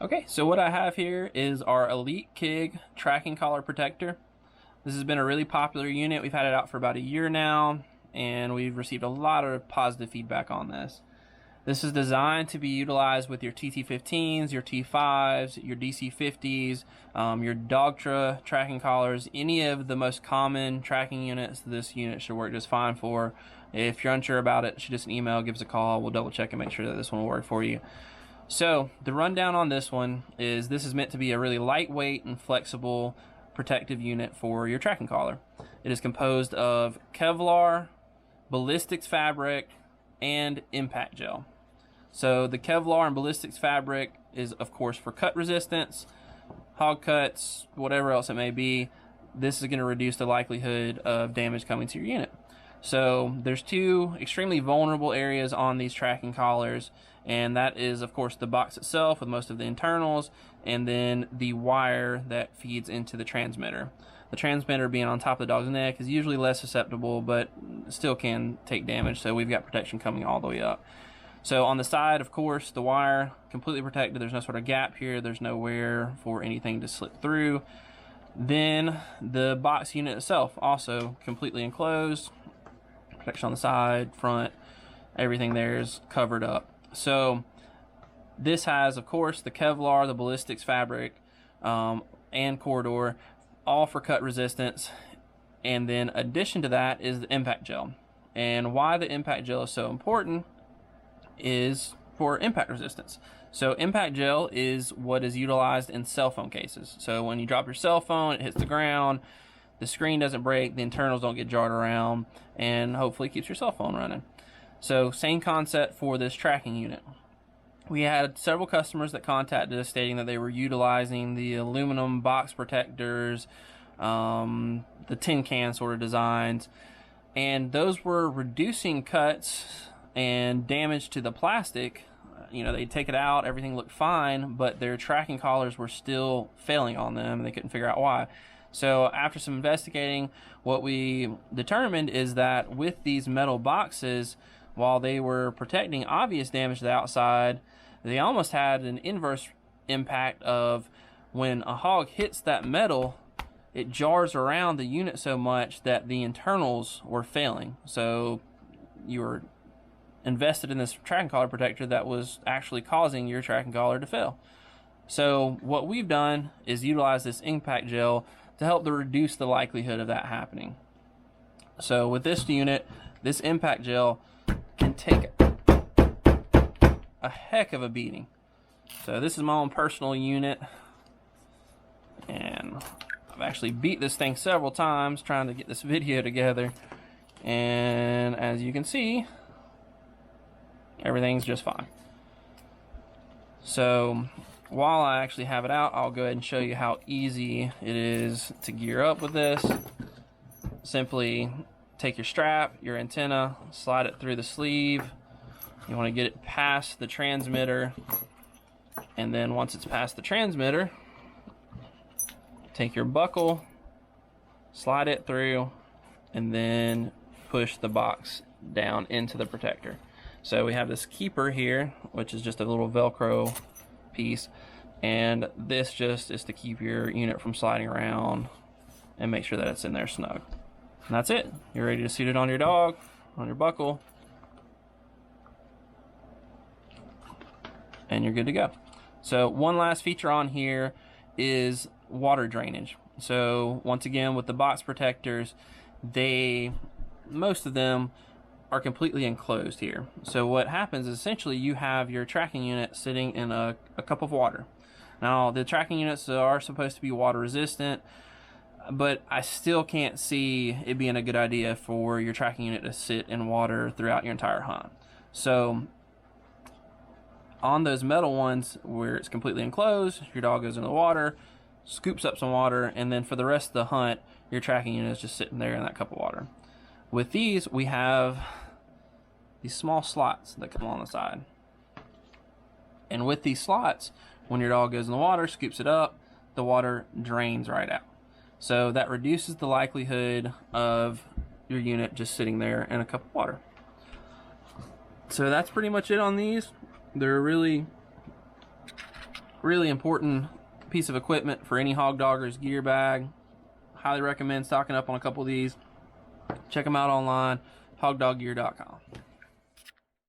Okay, so what I have here is our Elite KIG tracking collar protector. This has been a really popular unit. We've had it out for about a year now, and we've received a lot of positive feedback on this. This is designed to be utilized with your TT15s, your T5s, your DC50s, your Dogtra tracking collars, any of the most common tracking units this unit should work just fine for. If you're unsure about it, shoot us an email, give us a call, we'll double check and make sure that this one will work for you. So the rundown on this one is this is meant to be a really lightweight and flexible protective unit for your tracking collar. It is composed of Kevlar, ballistics fabric, and impact gel. So the Kevlar and ballistics fabric is of course for cut resistance, hog cuts, whatever else it may be. This is going to reduce the likelihood of damage coming to your unit. So there's two extremely vulnerable areas on these tracking collars, and that is of course the box itself with most of the internals, and then the wire that feeds into the transmitter. The transmitter being on top of the dog's neck is usually less susceptible, but still can take damage, so we've got protection coming all the way up. So on the side, of course, the wire completely protected. There's no sort of gap here. There's nowhere for anything to slip through. Then the box unit itself also completely enclosed. Protection on the side, front, everything there is covered up. So this has, of course, the Kevlar, the ballistics fabric, and corridor, all for cut resistance. And then addition to that is the impact gel. And why the impact gel is so important is for impact resistance. So impact gel is what is utilized in cell phone cases. So when you drop your cell phone, it hits the ground, the screen doesn't break, the internals don't get jarred around, and hopefully keeps your cell phone running. So same concept for this tracking unit. We had several customers that contacted us stating that they were utilizing the aluminum box protectors, the tin can sort of designs, and those were reducing cuts and damage to the plastic. You know, they'd take it out, everything looked fine, but their tracking collars were still failing on them, and they couldn't figure out why. So after some investigating, what we determined is that with these metal boxes, while they were protecting obvious damage to the outside, they almost had an inverse impact of when a hog hits that metal, it jars around the unit so much that the internals were failing. So you were invested in this tracking collar protector that was actually causing your tracking collar to fail. So what we've done is utilize this impact gel to help to reduce the likelihood of that happening. So with this unit, this impact gel can take a heck of a beating. So this is my own personal unit, and I've actually beat this thing several times trying to get this video together, and as you can see, everything's just fine. So while I actually have it out, I'll go ahead and show you how easy it is to gear up with this. Simply take your strap, your antenna, slide it through the sleeve. You want to get it past the transmitter, and then once it's past the transmitter, take your buckle, slide it through, and then push the box down into the protector. So we have this keeper here, which is just a little Velcro piece, and this just is to keep your unit from sliding around and make sure that it's in there snug. And that's it. You're ready to suit it on your dog, on your buckle, and you're good to go. So one last feature on here is water drainage. So once again, with the box protectors, most of them are completely enclosed here. So what happens is essentially you have your tracking unit sitting in a cup of water. Now the tracking units are supposed to be water resistant, but I still can't see it being a good idea for your tracking unit to sit in water throughout your entire hunt. So on those metal ones where it's completely enclosed, your dog goes in the water, scoops up some water, and then for the rest of the hunt, your tracking unit is just sitting there in that cup of water. With these, we have these small slots that come on the side. And with these slots, when your dog goes in the water, scoops it up, the water drains right out. So that reduces the likelihood of your unit just sitting there in a cup of water. So that's pretty much it on these. They're really Really important piece of equipment for any hog dogger's gear bag. Highly recommend stocking up on a couple of these. Check them out online, hogdoggear.com.